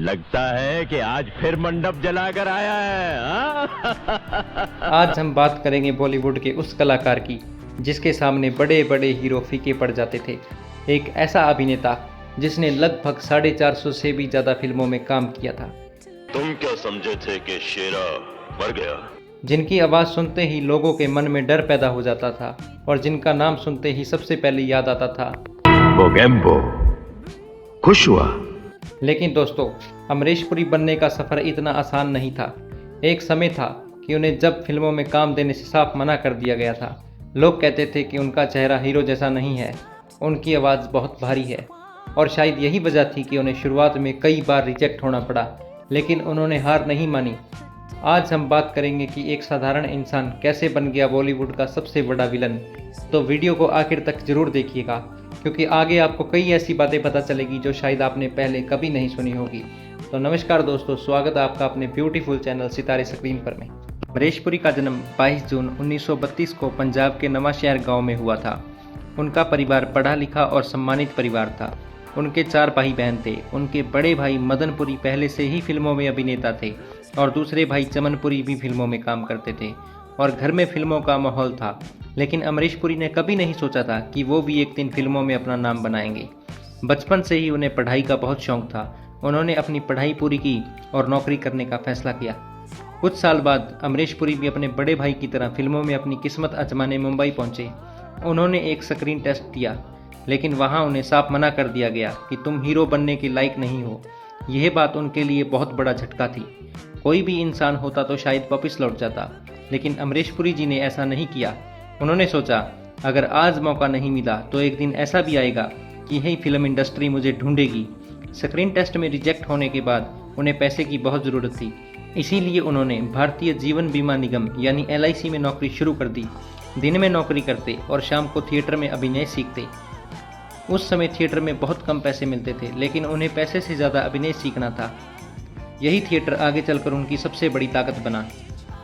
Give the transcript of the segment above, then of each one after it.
लगता है कि आज फिर मंडप जलाकर आया है आज हम बात करेंगे बॉलीवुड के उस कलाकार की जिसके सामने बड़े बड़े हीरो फीके पड़ जाते थे। एक ऐसा अभिनेता जिसने लगभग 450 से भी ज़्यादा फिल्मों में काम किया था। तुम क्या समझे थे कि शेरा मर गया? जिनकी आवाज़ सुनते ही लोगों के मन में डर पैदा हो जाता था और जिनका नाम सुनते ही सबसे पहले याद आता था मोगेम्बो। खुश हुआ। लेकिन दोस्तों, अमरीश पुरी बनने का सफ़र इतना आसान नहीं था। एक समय था कि उन्हें जब फिल्मों में काम देने से साफ मना कर दिया गया था। लोग कहते थे कि उनका चेहरा हीरो जैसा नहीं है, उनकी आवाज़ बहुत भारी है, और शायद यही वजह थी कि उन्हें शुरुआत में कई बार रिजेक्ट होना पड़ा। लेकिन उन्होंने हार नहीं मानी। आज हम बात करेंगे कि एक साधारण इंसान कैसे बन गया बॉलीवुड का सबसे बड़ा विलन। तो वीडियो को आखिर तक जरूर देखिएगा, क्योंकि आगे आपको कई ऐसी बातें पता चलेगी जो शायद आपने पहले कभी नहीं सुनी होगी। तो नमस्कार दोस्तों, स्वागत है आपका अपने ब्यूटीफुल चैनल सितारे स्क्रीन पर में। अमरीश पुरी का जन्म 22 जून 1932 को पंजाब के नवांशहर गांव में हुआ था। उनका परिवार पढ़ा लिखा और सम्मानित परिवार था। उनके 4 भाई बहन थे। उनके बड़े भाई मदन पुरी पहले से ही फिल्मों में अभिनेता थे और दूसरे भाई चमन पुरी भी फिल्मों में काम करते थे और घर में फिल्मों का माहौल था। लेकिन अमरीश पुरी ने कभी नहीं सोचा था कि वो भी एक दिन फिल्मों में अपना नाम बनाएंगे। बचपन से ही उन्हें पढ़ाई का बहुत शौक था। उन्होंने अपनी पढ़ाई पूरी की और नौकरी करने का फैसला किया। कुछ साल बाद अमरीश पुरी भी अपने बड़े भाई की तरह फिल्मों में अपनी किस्मत आजमाने मुंबई पहुंचे। उन्होंने एक स्क्रीन टेस्ट दिया, लेकिन वहां उन्हें साफ मना कर दिया गया कि तुम हीरो बनने के लायक नहीं हो। यह बात उनके लिए बहुत बड़ा झटका थी। कोई भी इंसान होता तो शायद वापस लौट जाता, लेकिन अमरीश पुरी जी ने ऐसा नहीं किया। उन्होंने सोचा, अगर आज मौका नहीं मिला तो एक दिन ऐसा भी आएगा कि यही फिल्म इंडस्ट्री मुझे ढूंढेगी। स्क्रीन टेस्ट में रिजेक्ट होने के बाद उन्हें पैसे की बहुत ज़रूरत थी, इसीलिए उन्होंने भारतीय जीवन बीमा निगम यानी LIC में नौकरी शुरू कर दी। दिन में नौकरी करते और शाम को थिएटर में अभिनय सीखते। उस समय थिएटर में बहुत कम पैसे मिलते थे, लेकिन उन्हें पैसे से ज़्यादा अभिनय सीखना था। यही थिएटर आगे चलकर उनकी सबसे बड़ी ताकत बना।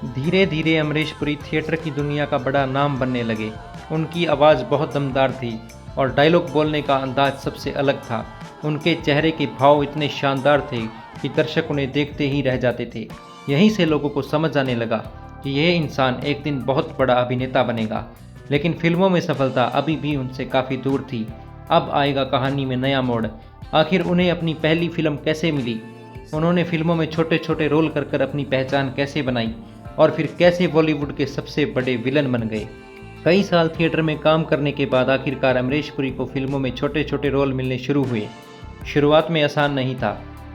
धीरे धीरे अमरीश पुरी थिएटर की दुनिया का बड़ा नाम बनने लगे। उनकी आवाज़ बहुत दमदार थी और डायलॉग बोलने का अंदाज सबसे अलग था। उनके चेहरे के भाव इतने शानदार थे कि दर्शक उन्हें देखते ही रह जाते थे। यहीं से लोगों को समझ आने लगा कि यह इंसान एक दिन बहुत बड़ा अभिनेता बनेगा। लेकिन फिल्मों में सफलता अभी भी उनसे काफ़ी दूर थी। अब आएगा कहानी में नया मोड़। आखिर उन्हें अपनी पहली फिल्म कैसे मिली, उन्होंने फिल्मों में छोटे छोटे रोल कर अपनी पहचान कैसे बनाई और फिर कैसे बॉलीवुड के सबसे बड़े विलन बन गए। कई साल थिएटर में काम करने के बाद आखिरकार अमरीश पुरी को फिल्मों में छोटे छोटे रोल मिलने शुरू हुए। शुरुआत में आसान नहीं था।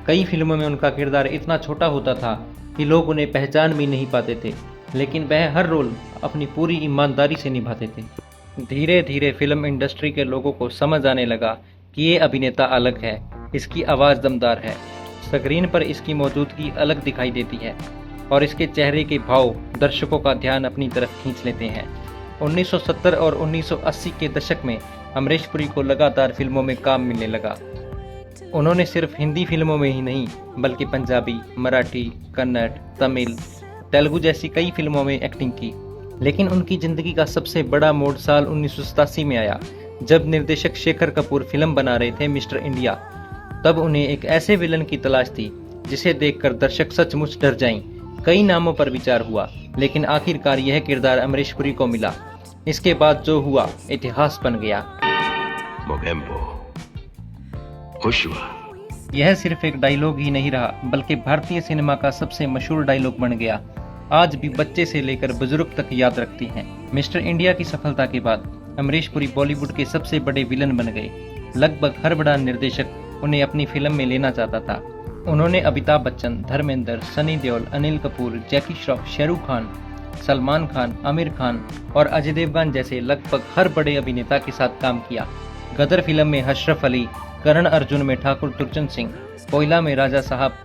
कई फिल्मों में उनका किरदार इतना छोटा होता था कि लोग उन्हें पहचान भी नहीं पाते थे, लेकिन वह हर रोल अपनी पूरी ईमानदारी से निभाते थे। धीरे धीरे फिल्म इंडस्ट्री के लोगों को समझ आने लगा कि ये अभिनेता अलग है, इसकी आवाज़ दमदार है, स्क्रीन पर इसकी मौजूदगी अलग दिखाई देती है और इसके चेहरे के भाव दर्शकों का ध्यान अपनी तरफ खींच लेते हैं। 1970 और 1980 के दशक में अमरीश पुरी को लगातार फिल्मों में काम मिलने लगा। उन्होंने सिर्फ हिंदी फिल्मों में ही नहीं, बल्कि पंजाबी, मराठी, कन्नड़, तमिल, तेलुगु जैसी कई फिल्मों में एक्टिंग की। लेकिन उनकी ज़िंदगी का सबसे बड़ा मोड़ साल 1987 में आया, जब निर्देशक शेखर कपूर फिल्म बना रहे थे मिस्टर इंडिया। तब उन्हें एक ऐसे विलन की तलाश थी जिसे देखकर दर्शक सचमुच डर जाएं। कई नामों पर विचार हुआ, लेकिन आखिरकार यह किरदार अमरीश पुरी को मिला। इसके बाद जो हुआ इतिहास बन गया। मोगेम्बो। खुश हुआ। यह सिर्फ एक डायलॉग ही नहीं रहा, बल्कि भारतीय सिनेमा का सबसे मशहूर डायलॉग बन गया। आज भी बच्चे से लेकर बुजुर्ग तक याद रखते हैं। मिस्टर इंडिया की सफलता के बाद अमरीश पुरी बॉलीवुड के सबसे बड़े विलन बन गए। लगभग हर बड़ा निर्देशक उन्हें अपनी फिल्म में लेना चाहता था। उन्होंने अमिताभ बच्चन, धर्मेंद्र, सनी देओल, अनिल कपूर, जैकी श्रॉफ, शाहरुख खान, सलमान खान, आमिर खान और अजय देवगन जैसे लगभग हर बड़े अभिनेता के साथ काम किया। गदर फिल्म में अशरफ अली, करण अर्जुन में ठाकुर दुर्जन सिंह, कोयला में राजा साहब,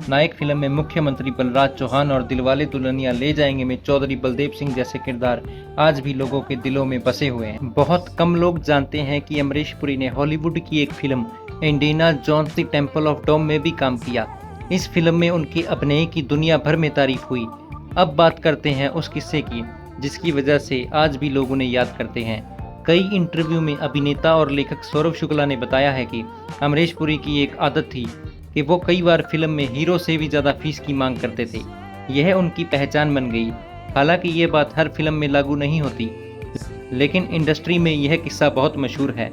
नायक फिल्म में मुख्यमंत्री बलराज चौहान और दिलवाले दुल्हनिया ले जाएंगे में चौधरी बलदेव सिंह जैसे किरदार आज भी लोगों के दिलों में बसे हुए हैं। बहुत कम लोग जानते हैं कि अमरीश पुरी ने हॉलीवुड की एक film Indiana Jones the Temple of Doom में भी काम किया। इस फिल्म में उनके अभिनय की दुनिया भर में तारीफ हुई। अब बात करते हैं उस किस्से की जिसकी वजह से आज भी लोग उन्हें याद करते हैं। कई इंटरव्यू में अभिनेता और लेखक सौरभ शुक्ला ने बताया है कि अमरीश पुरी की एक आदत थी कि वो कई बार फिल्म में हीरो से भी ज़्यादा फीस की मांग करते थे। यह उनकी पहचान बन गई। हालांकि ये बात हर फिल्म में लागू नहीं होती, लेकिन इंडस्ट्री में यह किस्सा बहुत मशहूर है।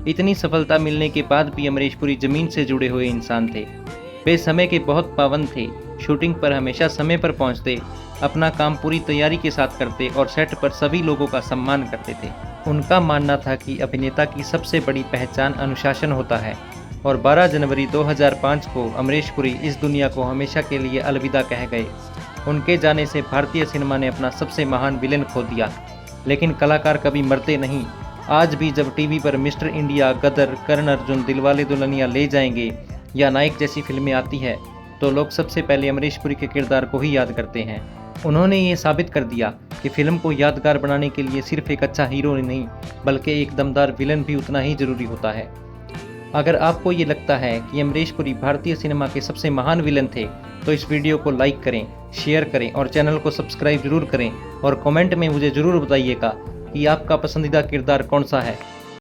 इतनी सफलता मिलने के बाद भी अमरीश पुरी ज़मीन से जुड़े हुए इंसान थे। वे समय के बहुत पाबंद थे, शूटिंग पर हमेशा समय पर पहुंचते, अपना काम पूरी तैयारी के साथ करते और सेट पर सभी लोगों का सम्मान करते थे। उनका मानना था कि अभिनेता की सबसे बड़ी पहचान अनुशासन होता है और 12 जनवरी 2005 को अमरीश पुरी इस दुनिया को हमेशा के लिए अलविदा कह गए। उनके जाने से भारतीय सिनेमा ने अपना सबसे महान विलेन खो दिया, लेकिन कलाकार कभी मरते नहीं। आज भी जब टीवी पर मिस्टर इंडिया, गदर, करण अर्जुन, दिलवाले दुल्हनिया ले जाएंगे या नायक जैसी फिल्में आती है तो लोग सबसे पहले अमरीश पुरी के किरदार को ही याद करते हैं। उन्होंने ये साबित कर दिया कि फिल्म को यादगार बनाने के लिए सिर्फ एक अच्छा हीरो नहीं, बल्कि एक दमदार विलन भी उतना ही जरूरी होता है। अगर आपको ये लगता है कि अमरीश पुरी भारतीय सिनेमा के सबसे महान विलन थे, तो इस वीडियो को लाइक करें, शेयर करें और चैनल को सब्सक्राइब जरूर करें और कमेंट में मुझे ज़रूर बताइएगा कि आपका पसंदीदा किरदार कौन सा है।